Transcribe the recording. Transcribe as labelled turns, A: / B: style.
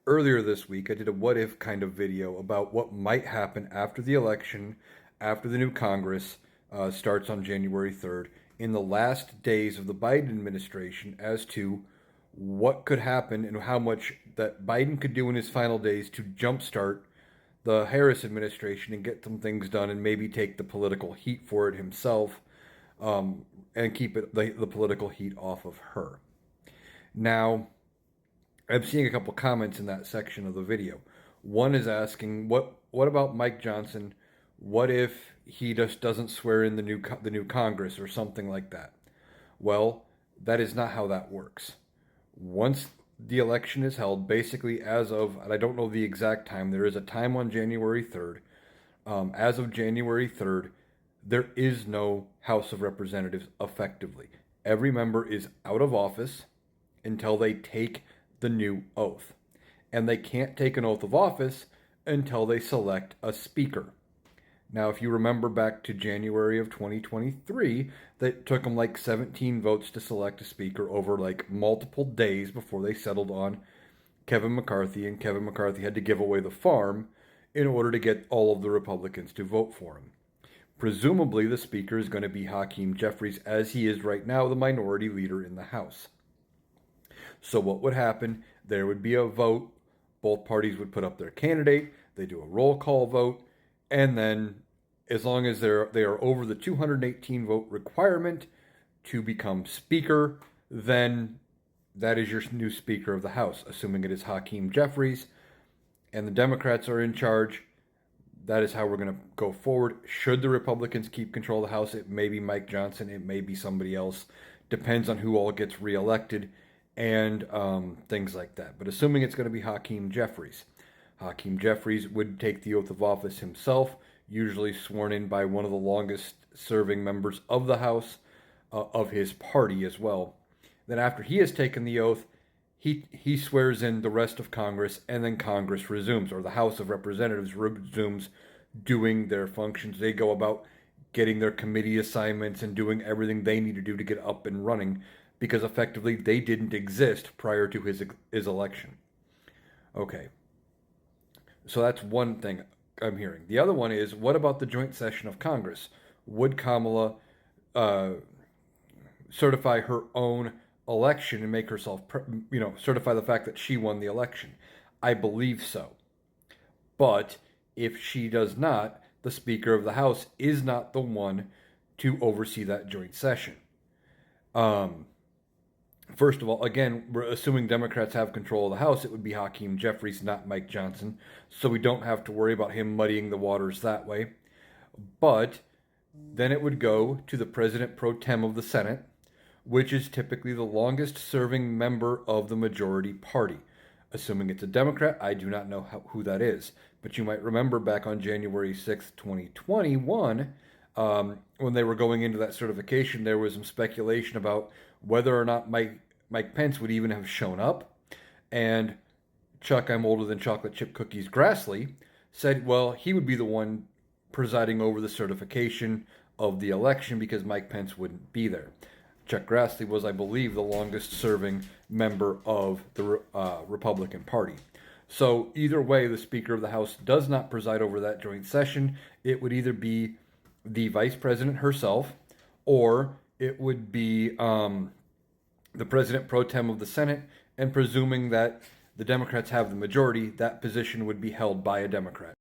A: Earlier this week, I did a what if kind of video about what might happen after the election, after the new Congress starts on January 3rd, in the last days of the Biden administration, as to what could happen and how much that Biden could do in his final days to jumpstart the Harris administration and get some things done and maybe take the political heat for it himself, and keep the political heat off of her. Now, I'm seeing a couple comments in that section of the video. One is asking, what about Mike Johnson? What if he just doesn't swear in the new Congress or something like that? Well, that is not how that works. Once the election is held, basically as of, and I don't know the exact time, there is a time on January 3rd. As of January 3rd, there is no House of Representatives effectively. Every member is out of office until they take the new oath. And they can't take an oath of office until they select a speaker. Now, if you remember back to January of 2023, that took them like 17 votes to select a speaker over like multiple days before they settled on Kevin McCarthy, and Kevin McCarthy had to give away the farm in order to get all of the Republicans to vote for him. Presumably, the speaker is going to be Hakeem Jeffries, as he is right now the minority leader in the House. So what would happen? There would be a vote. Both parties would put up their candidate. They do a roll call vote. And then as long as they are over the 218 vote requirement to become speaker, then that is your new Speaker of the House, assuming it is Hakeem Jeffries and the Democrats are in charge. That is how we're going to go forward. Should the Republicans keep control of the House, it may be Mike Johnson, it may be somebody else. Depends on who all gets reelected and things like that. But assuming it's going to be Hakeem Jeffries, Hakeem Jeffries would take the oath of office himself, usually sworn in by one of the longest serving members of the House, of his party as well. Then after he has taken the oath, he swears in the rest of Congress, and then Congress resumes, or the House of Representatives resumes doing their functions. They go about getting their committee assignments and doing everything they need to do to get up and running, because effectively they didn't exist prior to his election. Okay. So that's one thing I'm hearing. The other one is, what about the joint session of Congress? Would Kamala certify her own election and make herself, certify the fact that she won the election? I believe so. But if she does not, the Speaker of the House is not the one to oversee that joint session. First of all, again, we're assuming Democrats have control of the House. It would be Hakeem Jeffries, not Mike Johnson. So we don't have to worry about him muddying the waters that way. But then it would go to the President pro tem of the Senate, which is typically the longest serving member of the majority party. Assuming it's a Democrat, I do not know who that is. But you might remember back on January 6th, 2021, when they were going into that certification, there was some speculation about whether or not Mike Pence would even have shown up. And Chuck, I'm older than chocolate chip cookies, Grassley, said, well, he would be the one presiding over the certification of the election because Mike Pence wouldn't be there. Chuck Grassley was, I believe, the longest serving member of the Republican Party. So either way, the Speaker of the House does not preside over that joint session. It would either be the Vice President herself, or it would be the President pro tem of the Senate, and presuming that the Democrats have the majority, that position would be held by a Democrat.